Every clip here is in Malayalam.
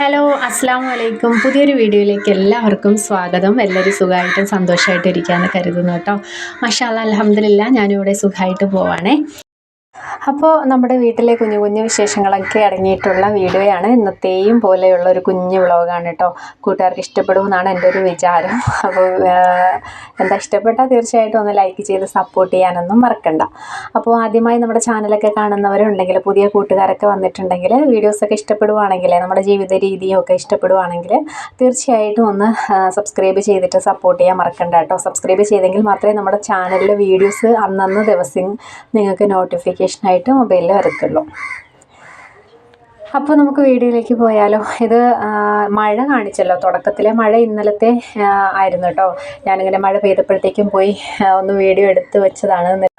ഹലോ, അസ്സാം വലൈക്കും. പുതിയൊരു വീഡിയോയിലേക്ക് എല്ലാവർക്കും സ്വാഗതം. എല്ലാവരും സുഖമായിട്ടും സന്തോഷമായിട്ടും ഇരിക്കാമെന്ന് കരുതുന്നു കേട്ടോ. മാഷാ അല്ലാഹ്, അൽഹംദുലില്ലാഹ്, ഞാനിവിടെ സുഖമായിട്ട് പോവാണേ. അപ്പോൾ നമ്മുടെ വീട്ടിലെ കുഞ്ഞു കുഞ്ഞു വിശേഷങ്ങളൊക്കെ അടങ്ങിയിട്ടുള്ള വീഡിയോയാണ് ഇന്നത്തെയും പോലെയുള്ള ഒരു കുഞ്ഞു വ്ളോഗാണ് കേട്ടോ. കൂട്ടുകാർക്ക് ഇഷ്ടപ്പെടുമെന്നാണ് എൻ്റെ ഒരു വിചാരം. അപ്പോൾ എന്താ ഇഷ്ടപ്പെട്ടാൽ തീർച്ചയായിട്ടും ഒന്ന് ലൈക്ക് ചെയ്ത് സപ്പോർട്ട് ചെയ്യാനൊന്നും മറക്കണ്ട. അപ്പോൾ ആദ്യമായി നമ്മുടെ ചാനലൊക്കെ കാണുന്നവരുണ്ടെങ്കിൽ, പുതിയ കൂട്ടുകാരൊക്കെ വന്നിട്ടുണ്ടെങ്കിൽ, വീഡിയോസൊക്കെ ഇഷ്ടപ്പെടുവാണെങ്കിൽ, നമ്മുടെ ജീവിത രീതിയും ഒക്കെ ഇഷ്ടപ്പെടുവാണെങ്കിൽ തീർച്ചയായിട്ടും ഒന്ന് സബ്സ്ക്രൈബ് ചെയ്തിട്ട് സപ്പോർട്ട് ചെയ്യാൻ മറക്കണ്ട കേട്ടോ. സബ്സ്ക്രൈബ് ചെയ്തെങ്കിൽ മാത്രമേ നമ്മുടെ ചാനലിലെ വീഡിയോസ് അന്നന്ന് ദിവസം നിങ്ങൾക്ക് നോട്ടിഫിക്കേഷനായിട്ട് മൊബൈലിൽ വരത്തുള്ളൂ. അപ്പോൾ നമുക്ക് വീഡിയോയിലേക്ക് പോയാലോ. ഇത് മഴ കാണിച്ചല്ലോ, തുടക്കത്തിലെ മഴ ഇന്നലത്തെ ആയിരുന്നു കേട്ടോ. ഞാനിങ്ങനെ മഴ പെയ്തപ്പോഴത്തേക്കും പോയി ഒന്ന് വീഡിയോ എടുത്ത് വെച്ചതാണ്.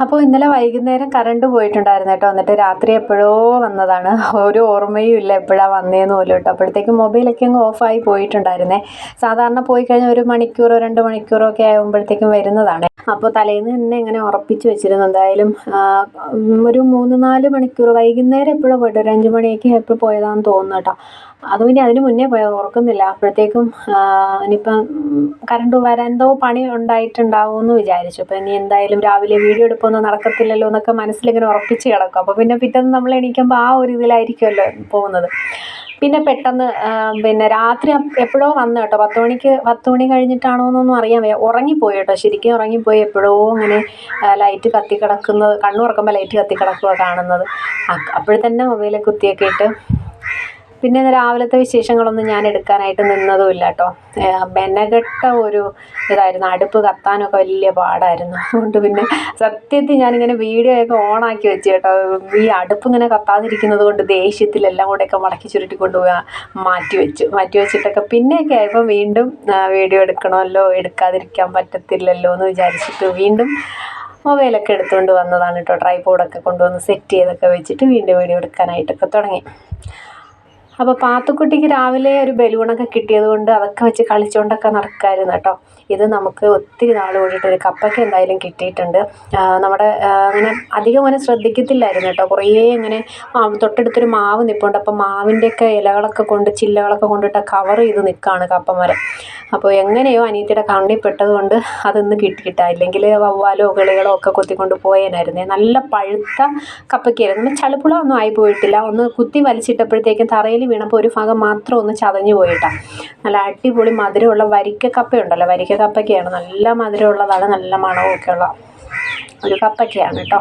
അപ്പോൾ ഇന്നലെ വൈകുന്നേരം കറണ്ട് പോയിട്ടുണ്ടായിരുന്നു കേട്ടോ. എന്നിട്ട് രാത്രി എപ്പോഴോ വന്നതാണ്, ഒരു ഓർമ്മയും ഇല്ല എപ്പോഴാണ് വന്നതെന്ന് പോലും കേട്ടോ. അപ്പോഴത്തേക്കും മൊബൈലൊക്കെ അങ്ങ് ഓഫായി പോയിട്ടുണ്ടായിരുന്നേ. സാധാരണ പോയി കഴിഞ്ഞാൽ 1 മണിക്കൂറോ 2 മണിക്കൂറോ ഒക്കെ ആകുമ്പോഴത്തേക്കും വരുന്നതാണ്. അപ്പോൾ തലേന്ന് തന്നെ ഇങ്ങനെ ഉറപ്പിച്ച് വെച്ചിരുന്നു. എന്തായാലും ഒരു 3-4 മണിക്കൂർ, വൈകുന്നേരം എപ്പോഴോ പോയിട്ട് ഒരു 5 മണിയൊക്കെ എപ്പോൾ പോയതാണെന്ന് തോന്നുന്നു കേട്ടോ. അതും ഇനി അതിന് മുന്നേ പോയത് ഓർക്കുന്നില്ല. അപ്പോഴത്തേക്കും ഇനിയിപ്പം കറണ്ട് വരാൻ എന്തോ പണി ഉണ്ടായിട്ടുണ്ടാവുമെന്ന് വിചാരിച്ചു. അപ്പോൾ ഇനി എന്തായാലും രാവിലെ വീഡിയോ എടുപ്പൊന്നും നടക്കത്തില്ലല്ലോ എന്നൊക്കെ മനസ്സിലിങ്ങനെ ഉറപ്പിച്ച് കിടക്കും. അപ്പോൾ പിന്നെ പിറ്റേന്ന് നമ്മൾ എണീക്കുമ്പോൾ ആ ഒരു ഇതിലായിരിക്കുമല്ലോ പോകുന്നത്. പിന്നെ പെട്ടെന്ന് പിന്നെ രാത്രി എപ്പോഴോ വന്നു കേട്ടോ. 10 മണി കഴിഞ്ഞിട്ടാണോ എന്നൊന്നും അറിയാൻ വയ്യ. ഉറങ്ങിപ്പോയി കേട്ടോ, ശരിക്കും ഉറങ്ങിപ്പോയി. എപ്പോഴോ അങ്ങനെ ലൈറ്റ് കത്തി കിടക്കുന്നത്, കണ്ണു തുറക്കുമ്പോൾ ലൈറ്റ് കത്തി കിടക്കുക കാണുന്നത്. അപ്പോഴത്തന്നെ മൊബൈലിൽ കുത്തിയൊക്കെ ഇട്ട് പിന്നെ രാവിലത്തെ വിശേഷങ്ങളൊന്നും ഞാൻ എടുക്കാനായിട്ട് നിന്നതുമില്ല കേട്ടോ. മെനകെട്ട ഒരു ഇതായിരുന്നു. അടുപ്പ് കത്താനൊക്കെ വലിയ പാടായിരുന്നു. അതുകൊണ്ട് പിന്നെ സത്യത്തിൽ ഞാനിങ്ങനെ വീഡിയോ ഒക്കെ ഓണാക്കി വെച്ച് കേട്ടോ. ഈ അടുപ്പ് ഇങ്ങനെ കത്താതിരിക്കുന്നത് കൊണ്ട് ദേഷ്യത്തിലെല്ലാം കൂടെയൊക്കെ മടക്കി ചുരുട്ടി കൊണ്ടുപോയി മാറ്റി വെച്ചിട്ടൊക്കെ പിന്നെയൊക്കെ ആയപ്പോൾ വീണ്ടും വീഡിയോ എടുക്കണമല്ലോ, എടുക്കാതിരിക്കാൻ പറ്റത്തില്ലല്ലോ എന്ന് വിചാരിച്ചിട്ട് വീണ്ടും മൊബൈലൊക്കെ എടുത്തുകൊണ്ട് വന്നതാണ് കേട്ടോ. ട്രൈപോഡൊക്കെ കൊണ്ടുവന്ന് സെറ്റ് ചെയ്തൊക്കെ വെച്ചിട്ട് വീണ്ടും വീഡിയോ എടുക്കാനായിട്ടൊക്കെ തുടങ്ങി. അപ്പോൾ പാത്തുക്കുട്ടിക്ക് രാവിലെ ഒരു ബലൂണൊക്കെ കിട്ടിയത് കൊണ്ട് അതൊക്കെ വെച്ച് കളിച്ചുകൊണ്ടൊക്കെ നടക്കാമായിരുന്നു കേട്ടോ. ഇത് നമുക്ക് ഒത്തിരി നാൾ കൂടിയിട്ട് ഒരു കപ്പയ്ക്ക് എന്തായാലും കിട്ടിയിട്ടുണ്ട്. നമ്മുടെ അങ്ങനെ അധികം അങ്ങനെ ശ്രദ്ധിക്കത്തില്ലായിരുന്നു കേട്ടോ. കുറേ ഇങ്ങനെ തൊട്ടടുത്തൊരു മാവ് നിൽപ്പുണ്ട്. അപ്പോൾ മാവിൻ്റെയൊക്കെ ഇലകളൊക്കെ കൊണ്ട്, ചില്ലകളൊക്കെ കൊണ്ടിട്ട് കവർ ചെയ്ത് നിൽക്കുകയാണ് കപ്പമരം. അപ്പോൾ എങ്ങനെയോ അനിയത്തിയുടെ കണ്ണിൽ പെട്ടതുകൊണ്ട് അതൊന്ന് കിട്ടിയിട്ടാ. ഇല്ലെങ്കിൽ വവ്വാലോ കിളികളോ ഒക്കെ കൊത്തിക്കൊണ്ട് പോയേനായിരുന്നേ. നല്ല പഴുത്ത കപ്പയ്ക്കായിരുന്നു. നമ്മൾ ചളുപ്പുളൊന്നും ആയി പോയിട്ടില്ല. ഒന്ന് കുത്തി വലിച്ചിട്ടപ്പോഴത്തേക്കും തറയിൽ വീണപ്പോൾ ഒരു ഭാഗം മാത്രം ഒന്ന് ചതഞ്ഞു പോയിട്ടാണ്. നല്ല അടിപൊളി മധുരമുള്ള വരിക്കക്കപ്പയുണ്ടല്ലോ, വരിക്കക്കപ്പയ്ക്കാണ്. നല്ല മധുരമുള്ളതാണ്, നല്ല മണമൊക്കെ ഉള്ള ഒരു കപ്പയ്ക്കയാണ് കേട്ടോ.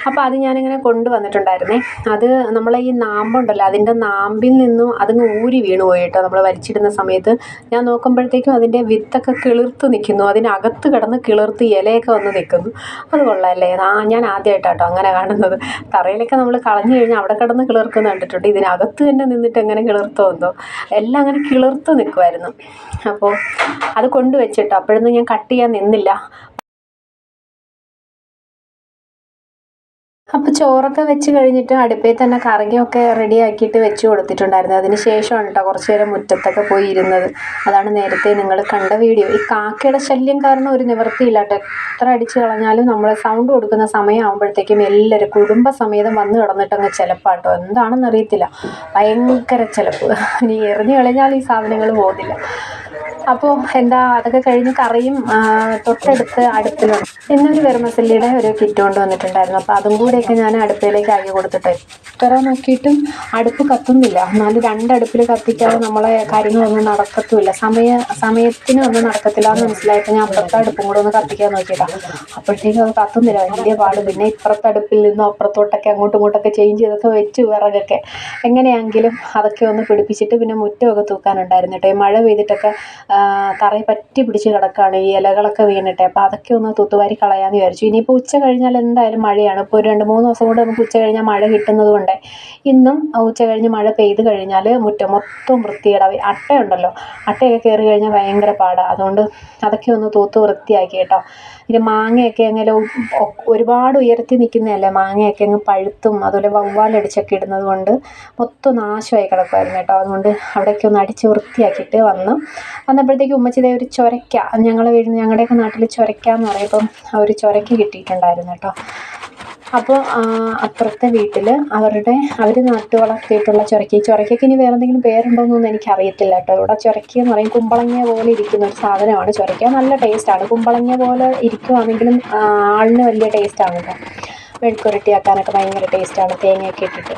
അപ്പോൾ അത് ഞാനിങ്ങനെ കൊണ്ടുവന്നിട്ടുണ്ടായിരുന്നേ. അത് നമ്മളെ ഈ നാമ്പുണ്ടല്ലോ, അതിൻ്റെ നാമ്പിൽ നിന്നും അതങ്ങ് ഊരി വീണ് പോയി കേട്ടോ. നമ്മൾ വലിച്ചിടുന്ന സമയത്ത് ഞാൻ നോക്കുമ്പോഴത്തേക്കും അതിൻ്റെ വിത്തൊക്കെ കിളിർത്ത് നിൽക്കുന്നു. അതിനകത്ത് കിടന്ന് കിളിർത്ത് ഇലയൊക്കെ വന്ന് നിൽക്കുന്നു. അത് കൊള്ളാമല്ലേ. ഞാൻ ആദ്യമായിട്ടാണ് കേട്ടോ അങ്ങനെ കാണുന്നത്. തറയിലൊക്കെ നമ്മൾ കളഞ്ഞു കഴിഞ്ഞാൽ അവിടെ കിടന്ന് കിളിർക്കുന്ന കണ്ടിട്ടുണ്ട്. ഇതിനകത്ത് തന്നെ നിന്നിട്ട് എങ്ങനെ കിളിർത്തോ എന്തോ, എല്ലാം അങ്ങനെ കിളിർത്ത് നിൽക്കുമായിരുന്നു. അപ്പോൾ അത് കൊണ്ടുവച്ചിട്ടോ. അപ്പോഴൊന്നും ഞാൻ കട്ട് ചെയ്യാൻ നിന്നില്ല. അപ്പോൾ ചോറൊക്കെ വെച്ച് കഴിഞ്ഞിട്ട് അടുപ്പിൽ തന്നെ കറിയൊക്കെ റെഡിയാക്കിയിട്ട് വെച്ച് കൊടുത്തിട്ടുണ്ടായിരുന്നു. അതിന് ശേഷമാണ് കേട്ടോ കുറച്ച് നേരം മുറ്റത്തൊക്കെ പോയി ഇരുന്നത്. അതാണ് നേരത്തെ നിങ്ങൾ കണ്ട വീഡിയോ. ഈ കാക്കയുടെ ശല്യം കാരണം ഒരു നിവൃത്തിയില്ല കേട്ടോ. എത്ര അടിച്ച് കളഞ്ഞാലും നമ്മൾ സൗണ്ട് കൊടുക്കുന്ന സമയമാകുമ്പോഴത്തേക്കും എല്ലാവരും കുടുംബസമേതം വന്ന് കിടന്നിട്ടങ്ങ് ചിലപ്പാട്ടോ. എന്താണെന്നറിയത്തില്ല, ഭയങ്കര ചിലപ്പ്. ഇനി എറിഞ്ഞു കളഞ്ഞാൽ ഈ സാധനങ്ങൾ പോകുന്നില്ല. അപ്പോൾ എന്താ അതൊക്കെ കഴിഞ്ഞ് കറിയും തൊട്ടടുത്ത് അടുപ്പിലുണ്ട്. ഇന്നൊരു വെറുമസല്ലിയുടെ ഒരു കിറ്റ് കൊണ്ട് വന്നിട്ടുണ്ടായിരുന്നു. അപ്പോൾ അതും കൂടെയൊക്കെ ഞാൻ അടുപ്പിലേക്ക് ആക്കി കൊടുത്തിട്ട് ഇത്ര നോക്കിയിട്ടും അടുപ്പ് കത്തുന്നില്ല. എന്നാലും രണ്ടടുപ്പിൽ കത്തിക്കാതെ നമ്മളെ കാര്യങ്ങളൊന്നും നടക്കത്തുമില്ല. സമയത്തിന് ഒന്നും നടക്കത്തില്ല എന്ന് മനസ്സിലായപ്പോൾ ഞാൻ അപ്പുറത്തെ അടുപ്പും കൂടെ ഒന്ന് കത്തിക്കാൻ നോക്കിയതാണ്. അപ്പോഴത്തേക്കും അത് കത്തുന്നില്ല, വലിയ പാട്. പിന്നെ ഇപ്പുറത്തെ അടുപ്പിൽ നിന്നും അപ്പുറത്തോട്ടൊക്കെ അങ്ങോട്ടും ഇങ്ങോട്ടൊക്കെ ചേഞ്ച് ചെയ്തൊക്കെ വെച്ച് വിറകൊക്കെ എങ്ങനെയെങ്കിലും അതൊക്കെ ഒന്ന് പിടിപ്പിച്ചിട്ട് പിന്നെ മുറ്റമൊക്കെ തൂക്കാനുണ്ടായിരുന്നു കേട്ടോ. ഈ മഴ പെയ്തിട്ടൊക്കെ തറയിൽ പറ്റി പിടിച്ച് കിടക്കുകയാണ്, ഈ ഇലകളൊക്കെ വീണിട്ട്. അപ്പോൾ അതൊക്കെ ഒന്ന് തൂത്തുവാരി കളയാമെന്ന് വിചാരിച്ചു. ഇനിയിപ്പോൾ ഉച്ച കഴിഞ്ഞാൽ എന്തായാലും മഴയാണ്. ഇപ്പോൾ ഒരു 2-3 ദിവസം കൊണ്ട് നമുക്ക് ഉച്ച കഴിഞ്ഞാൽ മഴ കിട്ടുന്നത് കൊണ്ട് ഇന്നും ഉച്ച കഴിഞ്ഞ് മഴ പെയ്ത് കഴിഞ്ഞാൽ മുറ്റം മൊത്തം വൃത്തികേടാവും. അട്ടയുണ്ടല്ലോ, അട്ടയൊക്കെ കയറി കഴിഞ്ഞാൽ ഭയങ്കര പാടാണ്. അതുകൊണ്ട് അതൊക്കെ ഒന്ന് തൂത്ത് വൃത്തിയാക്കി കേട്ടോ. പിന്നെ മാങ്ങയൊക്കെ അങ്ങനെ ഒരുപാട് ഉയർത്തി നിൽക്കുന്നതല്ലേ, മാങ്ങയൊക്കെ അങ്ങ് പഴുത്തും അതുപോലെ വവ്വാലടിച്ചൊക്കെ ഇടുന്നത് കൊണ്ട് മൊത്തം നാശമായി കിടക്കുമായിരുന്നു കേട്ടോ. അതുകൊണ്ട് അവിടെയൊക്കെ ഒന്ന് അടിച്ച് വൃത്തിയാക്കിയിട്ട് വന്നപ്പോഴത്തേക്കും ഉമ്മച്ചിതേ ഒരു ചൊരയ്ക്ക, ഞങ്ങളുടെയൊക്കെ നാട്ടിൽ ചൊരയ്ക്ക എന്ന് പറയുമ്പം ഒരു ചൊരയ്ക്ക് കിട്ടിയിട്ടുണ്ടായിരുന്നു കേട്ടോ. അപ്പോൾ അപ്പുറത്തെ വീട്ടിൽ അവർ നട്ടു വളർത്തിയിട്ടുള്ള ചൊരയ്ക്കയ്ക്ക് ഇനി വേറെ എന്തെങ്കിലും പേരുണ്ടോയെന്നൊന്നും എനിക്കറിയത്തില്ല കേട്ടോ. ഇവിടെ ചൊരയ്ക്ക എന്ന് പറയും, കുമ്പളങ്ങ പോലെ ഇരിക്കുന്ന ഒരു സാധനമാണ് ചൊരയ്ക്ക. നല്ല ടേസ്റ്റാണ്. കുമ്പളങ്ങ പോലെ ഇരിക്കുവാണെങ്കിലും ആളിന് വലിയ ടേസ്റ്റാണ് കേട്ടോ. മെഴുക്കുരട്ടിയാക്കാനൊക്കെ ഭയങ്കര ടേസ്റ്റാണ് തേങ്ങയൊക്കെ ഇട്ടിട്ട്.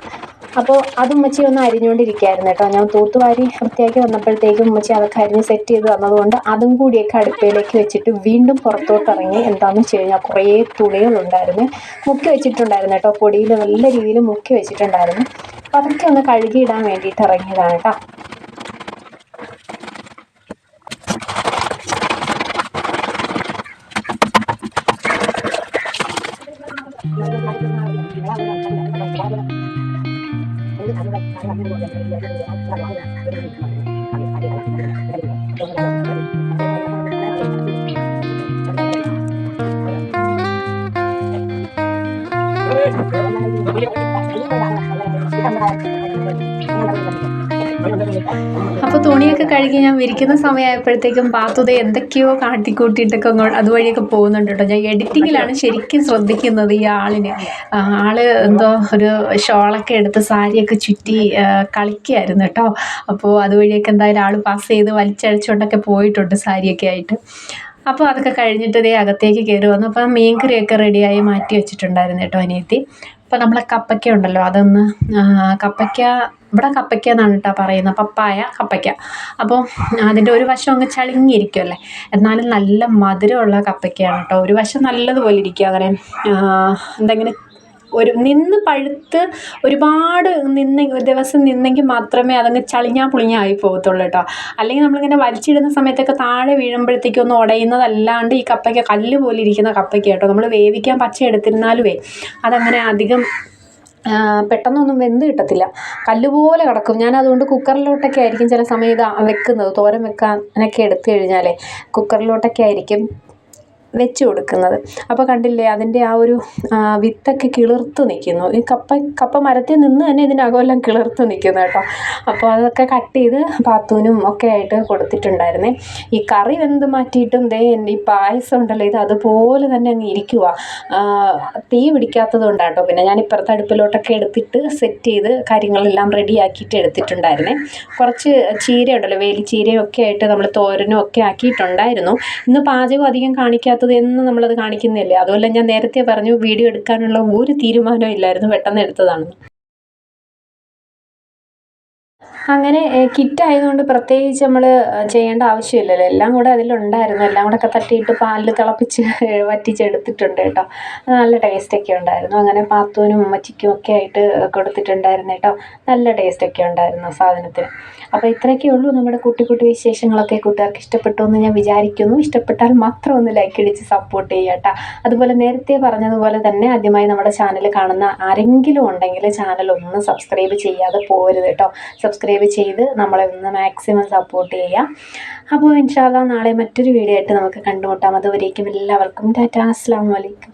അപ്പോൾ അത് ഉമ്മച്ചി ഒന്ന് അരിഞ്ഞുകൊണ്ടിരിക്കുകയായിരുന്നു കേട്ടോ. ഞാൻ തൂത്തുവാരി വൃത്തിയാക്കി വന്നപ്പോഴത്തേക്കും ഉമ്മച്ചി അതൊക്കെ അരിഞ്ഞ് സെറ്റ് ചെയ്ത് തന്നതുകൊണ്ട് അതും കൂടിയൊക്കെ അടുപ്പയിലേക്ക് വെച്ചിട്ട് വീണ്ടും പുറത്തോട്ട് ഇറങ്ങി. എന്താണെന്ന് വെച്ച് കഴിഞ്ഞാൽ കുറേ തുണികളുണ്ടായിരുന്നു, മുക്കി വെച്ചിട്ടുണ്ടായിരുന്നു കേട്ടോ. പൊടിയിൽ നല്ല രീതിയിൽ മുക്കി വെച്ചിട്ടുണ്ടായിരുന്നു. അപ്പോൾ അതൊക്കെ ഒന്ന് കഴുകിയിടാൻ വേണ്ടിയിട്ട് ഇറങ്ങിയതാണ് കേട്ടോ. അപ്പോൾ തുണിയൊക്കെ കഴുകി ഞാൻ വിരിക്കുന്ന സമയമായപ്പോഴത്തേക്കും പാത്തുതേ എന്തൊക്കെയോ കാട്ടിക്കൂട്ടിയിട്ടൊക്കെ അതുവഴിയൊക്കെ പോകുന്നുണ്ട് കേട്ടോ. ഞാൻ എഡിറ്റിങ്ങിലാണ് ശരിക്കും ശ്രദ്ധിക്കുന്നത്. ഈ ആള് എന്തോ ഒരു ഷോളൊക്കെ എടുത്ത് സാരിയൊക്കെ ചുറ്റി കളിക്കുകയായിരുന്നു കേട്ടോ. അപ്പോൾ അതുവഴിയൊക്കെ എന്തായാലും ആൾ പാസ് ചെയ്ത് വലിച്ചഴിച്ചുകൊണ്ടൊക്കെ പോയിട്ടുണ്ട് സാരിയൊക്കെ ആയിട്ട്. അപ്പോൾ അതൊക്കെ കഴിഞ്ഞിട്ട് ഇതേ അകത്തേക്ക് കയറി വന്നു. അപ്പം മീൻകറിയൊക്കെ റെഡിയായി മാറ്റി വെച്ചിട്ടുണ്ടായിരുന്നു കേട്ടോ അനിയത്തി. അപ്പോൾ നമ്മളെ കപ്പയ്ക്ക ഉണ്ടല്ലോ, അതൊന്ന് ഇവിടെ കപ്പയ്ക്ക എന്നാണ് കേട്ടോ പറയുന്നത്, കപ്പയ്ക്ക. അപ്പോൾ അതിൻ്റെ ഒരു വശം അങ്ങ് ചളിങ്ങിയിരിക്കുമല്ലേ, എന്നാലും നല്ല മധുരമുള്ള കപ്പയ്ക്കയാണ് കേട്ടോ. ഒരു വശം നല്ലതുപോലെ ഇരിക്കും, അങ്ങനെ എന്തെങ്കിലും നിന്ന് പഴുത്ത് ഒരുപാട് ദിവസം നിന്നെങ്കിൽ മാത്രമേ അതങ്ങ് ചളിഞ്ഞാ പുളിഞ്ഞായി പോകത്തുള്ളൂ കേട്ടോ. അല്ലെങ്കിൽ നമ്മളിങ്ങനെ വലിച്ചിടുന്ന സമയത്തൊക്കെ താഴെ വീഴുമ്പോഴത്തേക്കും ഒന്ന് ഉടയുന്നതല്ലാണ്ട് ഈ കപ്പയ്ക്ക കല്ല് പോലെ ഇരിക്കുന്ന കപ്പയ്ക്ക കേട്ടോ. നമ്മൾ വേവിക്കാൻ പച്ച എടുത്തിരുന്നാലുമേ അതങ്ങനെ അധികം പെട്ടെന്നൊന്നും വെന്ത് കിട്ടത്തില്ല, കല്ലുപോലെ കിടക്കും. ഞാൻ അതുകൊണ്ട് കുക്കറിലോട്ടൊക്കെ ആയിരിക്കും ചില സമയത്ത് വെക്കുന്നത്, തോരൻ വെക്കാനൊക്കെ എടുത്തു കഴിഞ്ഞാലേ കുക്കറിലോട്ടൊക്കെ ആയിരിക്കും വെച്ച് കൊടുക്കുന്നത്. അപ്പോൾ കണ്ടില്ലേ, അതിൻ്റെ ആ ഒരു വിത്തൊക്കെ കിളിർത്ത് നിൽക്കുന്നു. ഈ കപ്പ മരത്തിൽ നിന്ന് തന്നെ ഇതിനകമെല്ലാം കിളിർത്ത് നിൽക്കുന്നു കേട്ടോ. അപ്പോൾ അതൊക്കെ കട്ട് ചെയ്ത് പാത്തൂനും ഒക്കെ ആയിട്ട് കൊടുത്തിട്ടുണ്ടായിരുന്നേ. ഈ കറി വെന്ത് മാറ്റിയിട്ടും ഈ പായസം ഉണ്ടല്ലോ, ഇത് അതുപോലെ തന്നെ അങ്ങ് ഇരിക്കുക, തീ പിടിക്കാത്തത് കൊണ്ടാട്ടോ. പിന്നെ ഞാൻ ഇപ്പുറത്തെ അടുപ്പിലോട്ടൊക്കെ എടുത്തിട്ട് സെറ്റ് ചെയ്ത് കാര്യങ്ങളെല്ലാം റെഡിയാക്കിയിട്ട് എടുത്തിട്ടുണ്ടായിരുന്നേ. കുറച്ച് ചീര ഉണ്ടല്ലോ, വേലിച്ചീരയും ഒക്കെ ആയിട്ട് നമ്മൾ തോരനും ഒക്കെ ആക്കിയിട്ടുണ്ടായിരുന്നു. ഇന്ന് പാചകം അധികം കാണിക്കാത്ത എന്ന് നമ്മളത് കാണിക്കുന്നില്ലേ. അതുപോലെ ഞാൻ നേരത്തെ പറഞ്ഞു വീഡിയോ എടുക്കാനുള്ള ഒരു തീരുമാനവും ഇല്ലായിരുന്നു, പെട്ടെന്ന് എടുത്തതാണ്. അങ്ങനെ കിറ്റായതുകൊണ്ട് പ്രത്യേകിച്ച് നമ്മൾ ചെയ്യേണ്ട ആവശ്യമില്ലല്ലോ, എല്ലാം കൂടെ അതിലുണ്ടായിരുന്നു. എല്ലാം കൂടെ ഒക്കെ തട്ടിയിട്ട് പാലിൽ തിളപ്പിച്ച് വറ്റിച്ചെടുത്തിട്ടുണ്ട് കേട്ടോ. നല്ല ടേസ്റ്റൊക്കെ ഉണ്ടായിരുന്നു. അങ്ങനെ പാത്തൂനും ഉമ്മച്ചിക്കും ഒക്കെ ആയിട്ട് കൊടുത്തിട്ടുണ്ടായിരുന്നു കേട്ടോ. നല്ല ടേസ്റ്റൊക്കെ ഉണ്ടായിരുന്നു സാധനത്തിന്. അപ്പോൾ ഇത്രയൊക്കെ ഉള്ളൂ നമ്മുടെ കുട്ടി വിശേഷങ്ങളൊക്കെ. കൂട്ടുകാർക്ക് ഇഷ്ടപ്പെട്ടു എന്ന് ഞാൻ വിചാരിക്കുന്നു. ഇഷ്ടപ്പെട്ടാൽ മാത്രം ഒന്ന് ലൈക്ക് അടിച്ച് സപ്പോർട്ട് ചെയ്യുക കേട്ടോ. അതുപോലെ നേരത്തെ പറഞ്ഞതുപോലെ തന്നെ ആദ്യമായി നമ്മുടെ ചാനൽ കാണുന്ന ആരെങ്കിലും ഉണ്ടെങ്കിൽ ചാനൽ ഒന്ന് സബ്സ്ക്രൈബ് ചെയ്യാതെ പോകരുത് കേട്ടോ. സബ്സ്ക്രൈബ് ചെയ്ത് നമ്മളെ ഒന്ന് മാക്സിമം സപ്പോർട്ട് ചെയ്യുക. അപ്പോൾ ഇൻഷാ അല്ലാഹ് നാളെ മറ്റൊരു വീഡിയോ ആയിട്ട് നമുക്ക് കണ്ടുമുട്ടാം. അതുവരേക്കും എല്ലാവർക്കും ടാറ്റാ, അസ്സലാമു അലൈക്കും.